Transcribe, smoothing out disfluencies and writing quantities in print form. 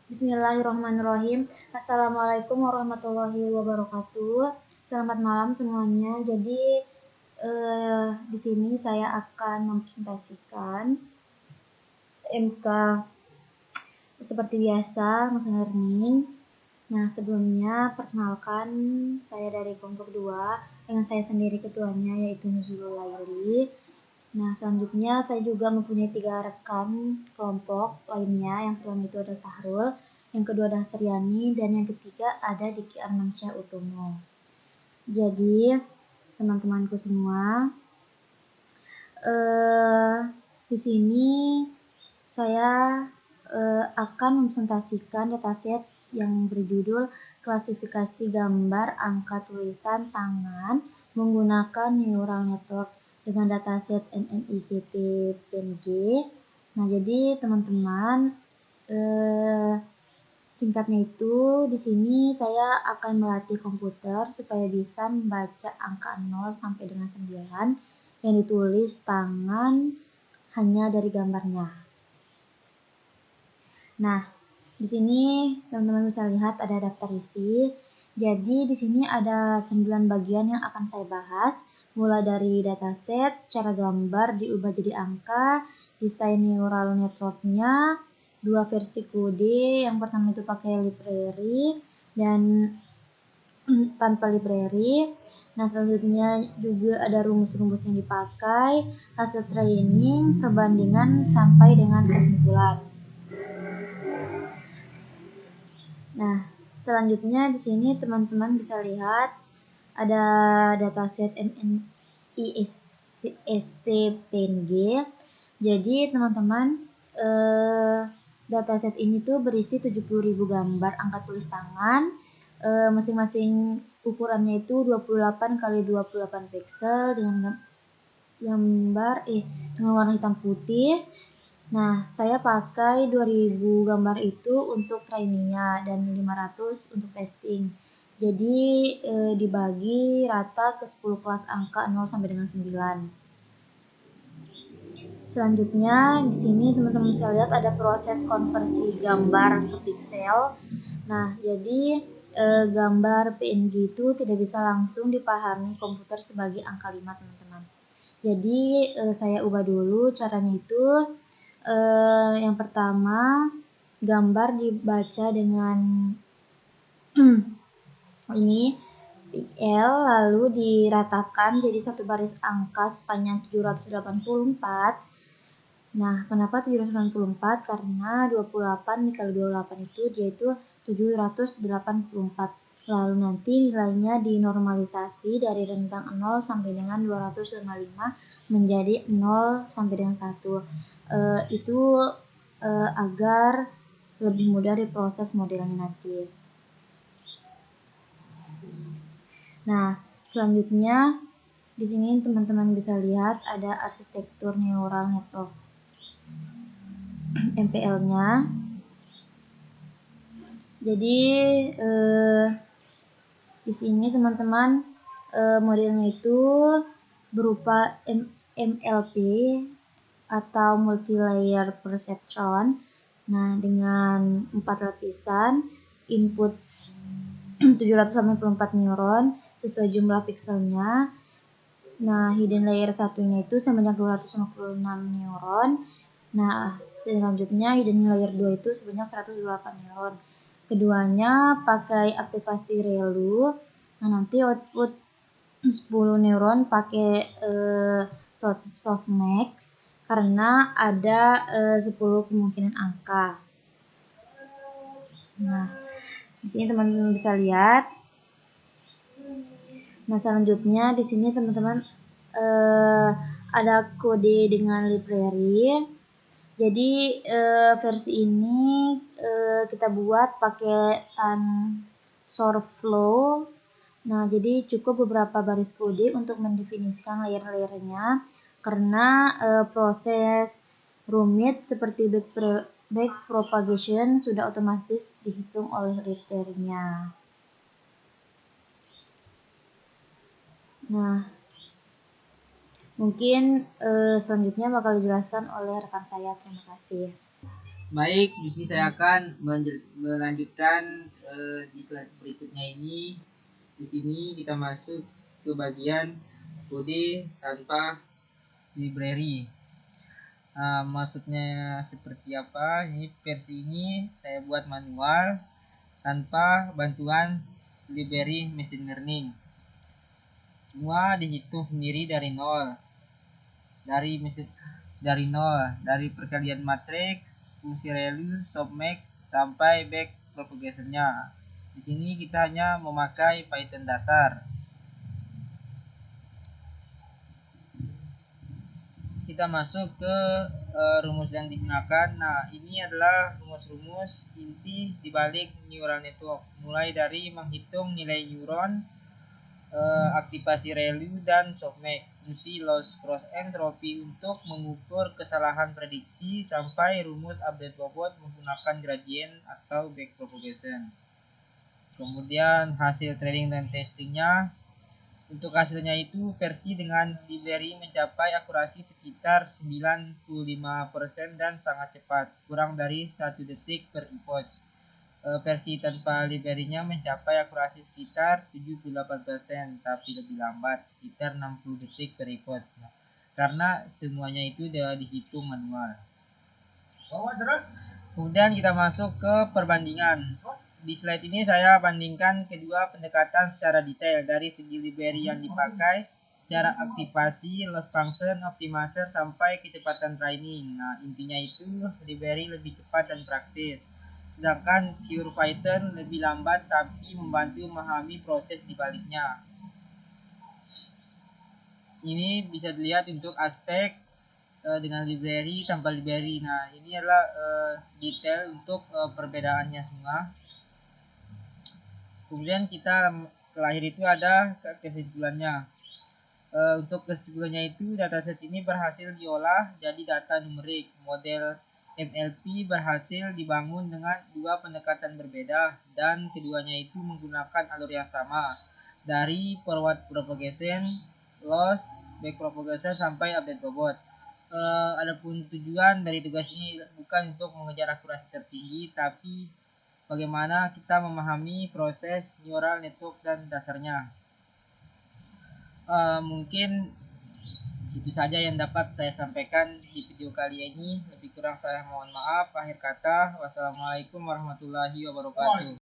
Bismillahirrahmanirrahim. Assalamualaikum warahmatullahi wabarakatuh. Selamat malam semuanya. Jadi di sini saya akan mempresentasikan MK seperti biasa, machine learning. Nah, sebelumnya perkenalkan, saya dari kelompok 2 dengan saya sendiri ketuanya yaitu Nuzulul Laili. Nah, selanjutnya saya juga mempunyai 3 rekan kelompok lainnya. Yang pertama itu ada Sahrul, yang kedua ada Sriani, dan yang ketiga ada Diki Armansyah Utomo. Jadi, teman-temanku semua, di sini saya akan mempresentasikan dataset yang berjudul klasifikasi gambar angka tulisan tangan menggunakan neural network dengan dataset NNICT PNG. Nah, jadi teman-teman, singkatnya itu di sini saya akan melatih komputer supaya bisa membaca angka 0 sampai dengan 9 yang ditulis tangan hanya dari gambarnya. Nah, di sini teman-teman bisa lihat ada daftar isi. Jadi di sini ada 9 bagian yang akan saya bahas, mulai dari dataset, cara gambar diubah jadi angka, desain neural network-nya, 2 versi kode. Yang pertama itu pakai library dan tanpa library. Nah, selanjutnya juga ada rumus-rumus yang dipakai, hasil training, perbandingan sampai dengan kesimpulan. Nah, selanjutnya di sini teman-teman bisa lihat ada dataset NNIST PNG. Jadi teman-teman, dataset ini tuh berisi 70.000 gambar angka tulis tangan. Masing-masing ukurannya itu 28 x 28 pixel dengan warna hitam putih. Nah, saya pakai 2000 gambar itu untuk trainingnya dan 500 untuk testing. Jadi dibagi rata ke 10 kelas angka 0 sampai dengan 9. Selanjutnya di sini teman-teman bisa lihat ada proses konversi gambar ke pixel. Nah, jadi gambar PNG itu tidak bisa langsung dipahami komputer sebagai angka 5, teman-teman. Jadi saya ubah dulu caranya itu. Yang pertama, gambar dibaca dengan ini PL lalu diratakan jadi satu baris angka sepanjang 784. Nah, kenapa 784? Karena 28 dikali 28 itu dia itu 784. Lalu nanti nilainya dinormalisasi dari rentang 0 sampai dengan 255 menjadi 0 sampai dengan 1. Itu agar lebih mudah diproses modelnya nanti. Nah, selanjutnya di sini teman-teman bisa lihat ada arsitektur neural network MPL-nya. Jadi di sini teman-teman modelnya itu berupa MLP atau multi-layer perceptron. Nah, dengan 4 lapisan, input 784 neuron sesuai jumlah pixelnya. Nah, hidden layer satunya itu sebanyak 256 neuron. Nah, selanjutnya hidden layer 2 itu sebanyak 108 neuron. Keduanya pakai aktivasi ReLU. Nah, nanti output 10 neuron pakai softmax karena ada 10 kemungkinan angka. Nah, di sini teman-teman bisa lihat. Nah, selanjutnya di sini teman-teman ada kode dengan library. Jadi versi ini kita buat pakai TensorFlow. Nah, jadi cukup beberapa baris kode untuk mendefinisikan layer-layernya karena proses rumit seperti backpropagation sudah otomatis dihitung oleh library-nya. Nah, mungkin selanjutnya bakal dijelaskan oleh rekan saya. Terima kasih. Baik, di sini saya akan melanjutkan di slide berikutnya ini. Di sini kita masuk ke bagian kode tanpa library. Maksudnya seperti apa? Ini versi ini saya buat manual tanpa bantuan library machine learning. Semua dihitung sendiri dari nol. Dari perkalian matriks, fungsi ReLU, softmax sampai back propagation-nya. Di sini kita hanya memakai Python dasar. Kita masuk ke rumus yang digunakan. Nah, ini adalah rumus-rumus inti dibalik neural network, mulai dari menghitung nilai neuron, aktivasi ReLU dan softmax, fungsi loss cross entropy untuk mengukur kesalahan prediksi, sampai rumus update bobot menggunakan gradient atau backpropagation. Kemudian hasil training dan testingnya. Untuk hasilnya itu versi dengan library mencapai akurasi sekitar 95% dan sangat cepat, kurang dari 1 detik per epoch. Versi tanpa library-nya mencapai akurasi sekitar 78%, tapi lebih lambat, sekitar 60 detik per epoch. Karena semuanya itu sudah dihitung manual. Kemudian kita masuk ke perbandingan. Di slide ini saya bandingkan kedua pendekatan secara detail dari segi library yang dipakai, cara aktivasi, loss function, optimizer, sampai kecepatan training. Nah, intinya itu library lebih cepat dan praktis. Sedangkan pure Python lebih lambat tapi membantu memahami proses di baliknya. Ini bisa dilihat untuk aspek dengan library tanpa library. Nah, ini adalah detail untuk perbedaannya semua. Kemudian kita terakhir itu ada kesimpulannya. Untuk kesimpulannya itu, dataset ini berhasil diolah jadi data numerik. Model MLP berhasil dibangun dengan dua pendekatan berbeda, dan keduanya itu menggunakan alur yang sama, dari forward propagation, loss, back propagation, sampai update bobot. Adapun tujuan dari tugas ini bukan untuk mengejar akurasi tertinggi, tapi bagaimana kita memahami proses neural network dan dasarnya. Mungkin itu saja yang dapat saya sampaikan di video kali ini. Lebih kurang saya mohon maaf. Akhir kata, wassalamualaikum warahmatullahi wabarakatuh.